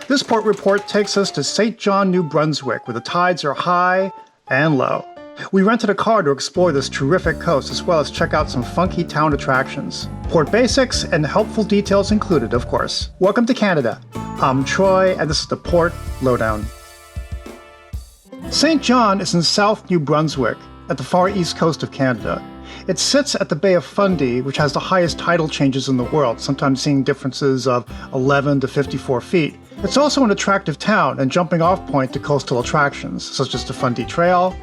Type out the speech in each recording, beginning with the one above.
This port report takes us to St. John, New Brunswick, where the tides are high and low. We rented a car to explore this terrific coast as well as check out some funky town attractions. Port basics and helpful details included, of course. Welcome to Canada. I'm Troy, and this is the Port Lowdown. St. John is in South New Brunswick, at the far east coast of Canada. It sits at the Bay of Fundy, which has the highest tidal changes in the world, sometimes seeing differences of 11 to 54 feet. It's also an attractive town and jumping off point to coastal attractions, such as the Fundy Trail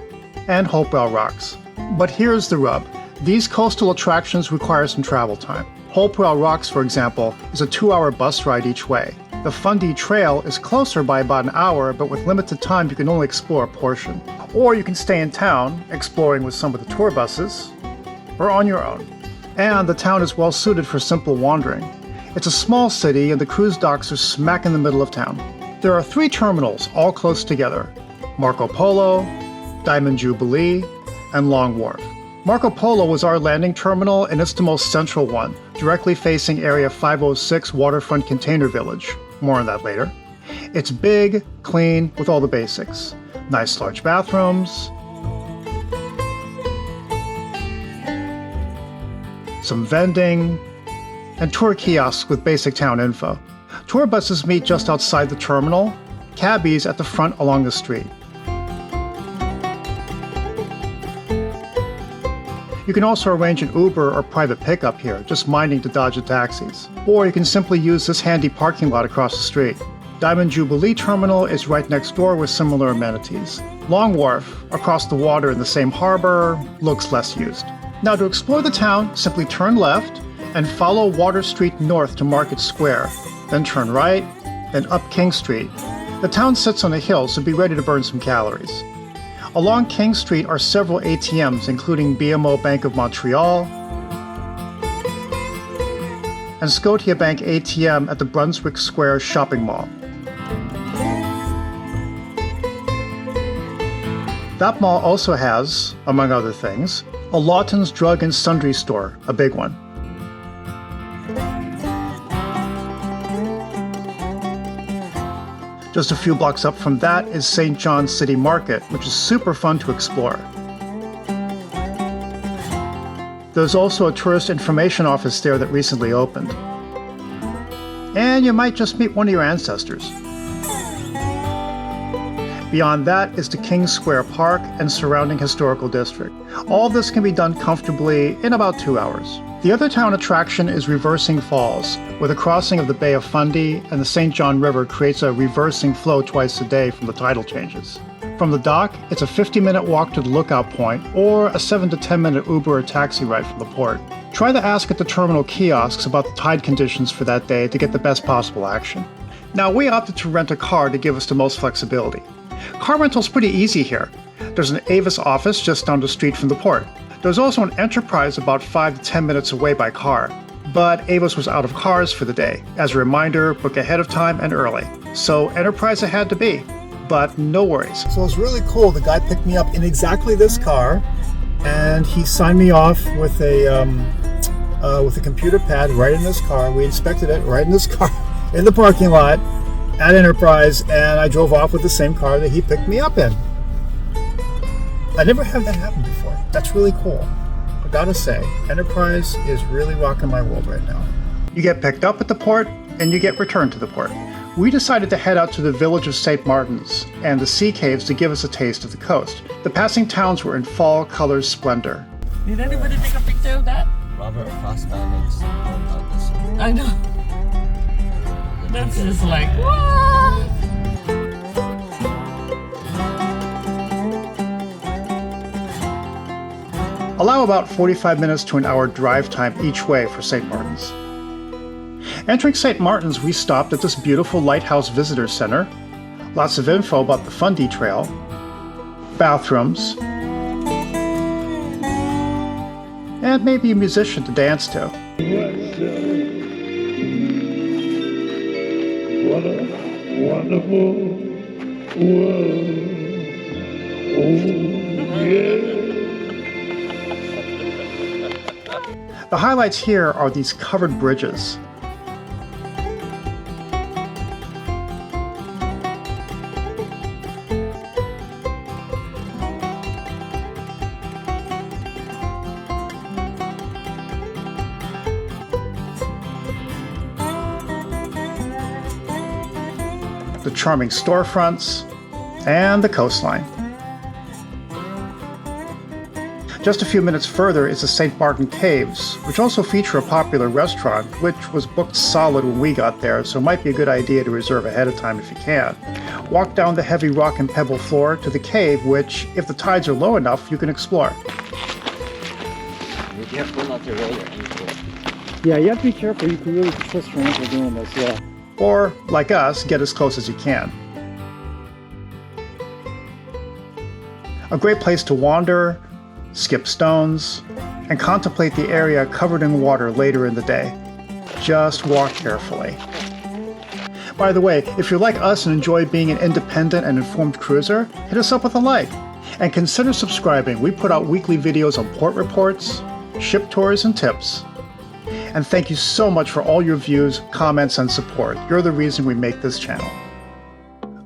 and Hopewell Rocks. But here's the rub. These coastal attractions require some travel time. Hopewell Rocks, for example, is a 2-hour bus ride each way. The Fundy Trail is closer by about an hour, but with limited time you can only explore a portion. Or you can stay in town, exploring with some of the tour buses, or on your own. And the town is well suited for simple wandering. It's a small city and the cruise docks are smack in the middle of town. There are 3 terminals all close together: Marco Polo, Diamond Jubilee, and Long Wharf. Marco Polo was our landing terminal and it's the most central one, directly facing Area 506 Waterfront Container Village. More on that later. It's big, clean, with all the basics. Nice large bathrooms, some vending, and tour kiosks with basic town info. Tour buses meet just outside the terminal, cabbies at the front along the street. You can also arrange an Uber or private pickup here, just minding to dodge the taxis. Or you can simply use this handy parking lot across the street. Diamond Jubilee Terminal is right next door with similar amenities. Long Wharf, across the water in the same harbor, looks less used. Now to explore the town, simply turn left and follow Water Street north to Market Square, then turn right and up King Street. The town sits on a hill, so be ready to burn some calories. Along King Street are several ATMs, including BMO Bank of Montreal and Scotiabank ATM at the Brunswick Square Shopping Mall. That mall also has, among other things, a Lawton's Drug and Sundry store, a big one. Just a few blocks up from that is St. John's City Market, which is super fun to explore. There's also a tourist information office there that recently opened. And you might just meet one of your ancestors. Beyond that is the King Square Park and surrounding historical district. All this can be done comfortably in about 2 hours. The other town attraction is Reversing Falls, where the crossing of the Bay of Fundy and the St. John River creates a reversing flow twice a day from the tidal changes. From the dock, it's a 50-minute walk to the lookout point, or a 7 to 10-minute Uber or taxi ride from the port. Try to ask at the terminal kiosks about the tide conditions for that day to get the best possible action. Now, we opted to rent a car to give us the most flexibility. Car rental's pretty easy here. There's an Avis office just down the street from the port. There's also an Enterprise about 5 to 10 minutes away by car. But Avis was out of cars for the day. As a reminder, book ahead of time and early. So Enterprise it had to be. But no worries. So it was really cool. The guy picked me up in exactly this car, and he signed me off with a computer pad right in this car. We inspected it right in this car in the parking lot at Enterprise, and I drove off with the same car that he picked me up in. I never had that happen before. That's really cool. I gotta say, Enterprise is really rocking my world right now. You get picked up at the port, and you get returned to the port. We decided to head out to the village of St. Martin's and the sea caves to give us a taste of the coast. The passing towns were in fall colors splendor. Did anybody take a picture of that? Robert Frostman makes about this. I know. That's just like, what? Allow about 45 minutes to an hour drive time each way for St. Martin's. Entering St. Martin's, we stopped at this beautiful lighthouse visitor center. Lots of info about the Fundy Trail, bathrooms, and maybe a musician to dance to. What a wonderful world. Oh, yeah. The highlights here are these covered bridges. the charming storefronts, and the coastline. Just a few minutes further is the St. Martin Caves, which also feature a popular restaurant, which was booked solid when we got there, so it might be a good idea to reserve ahead of time if you can. Walk down the heavy rock and pebble floor to the cave, which, if the tides are low enough, you can explore. Be careful not to roll your ankle. Yeah, you have to be careful. You can really twist your ankle doing this, yeah. Or, like us, get as close as you can. A great place to wander, skip stones, and contemplate the area covered in water later in the day. Just walk carefully. By the way, if you're like us and enjoy being an independent and informed cruiser, hit us up with a like. And consider subscribing. We put out weekly videos on port reports, ship tours, and tips. And thank you so much for all your views, comments, and support. You're the reason we make this channel.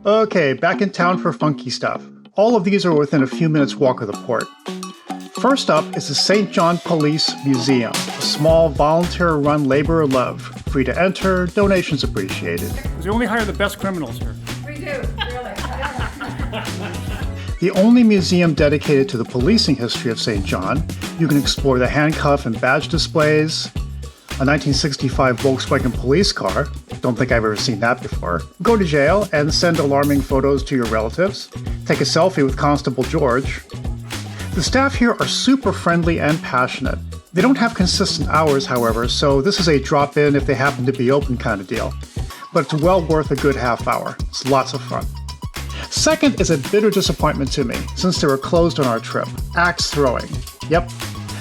Okay, back in town for funky stuff. All of these are within a few minutes walk of the port. First up is the St. John Police Museum, a small volunteer-run labor of love. Free to enter, donations appreciated. Because we only hire the best criminals here. We do, really. The only museum dedicated to the policing history of St. John. You can explore the handcuff and badge displays, a 1965 Volkswagen police car. Don't think I've ever seen that before. Go to jail and send alarming photos to your relatives. Take a selfie with Constable George. The staff here are super friendly and passionate. They don't have consistent hours, however, so this is a drop-in if they happen to be open kind of deal. But it's well worth a good half hour. It's lots of fun. Second is a bitter disappointment to me, since they were closed on our trip. Axe throwing. Yep.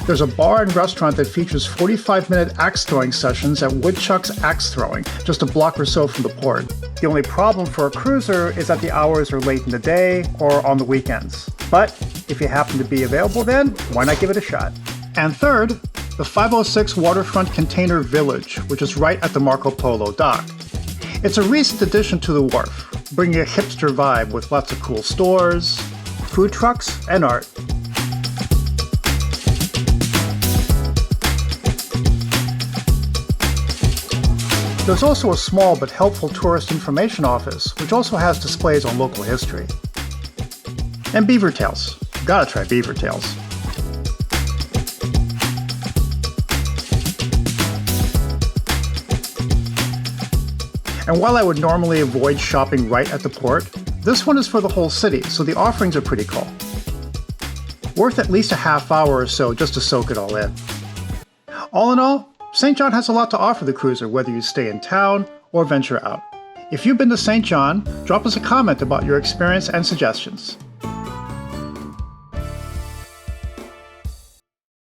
There's a bar and restaurant that features 45-minute axe throwing sessions at Woodchucks Axe Throwing, just a block or so from the port. The only problem for a cruiser is that the hours are late in the day or on the weekends. But if you happen to be available then, why not give it a shot? And third, the 506 Waterfront Container Village, which is right at the Marco Polo dock. It's a recent addition to the wharf, bringing a hipster vibe with lots of cool stores, food trucks, and art. There's also a small but helpful tourist information office, which also has displays on local history. And beaver tails. Gotta try beaver tails. And while I would normally avoid shopping right at the port, this one is for the whole city, so the offerings are pretty cool. Worth at least a half hour or so just to soak it all in. All in all, St. John has a lot to offer the cruiser, whether you stay in town or venture out. If you've been to St. John, drop us a comment about your experience and suggestions.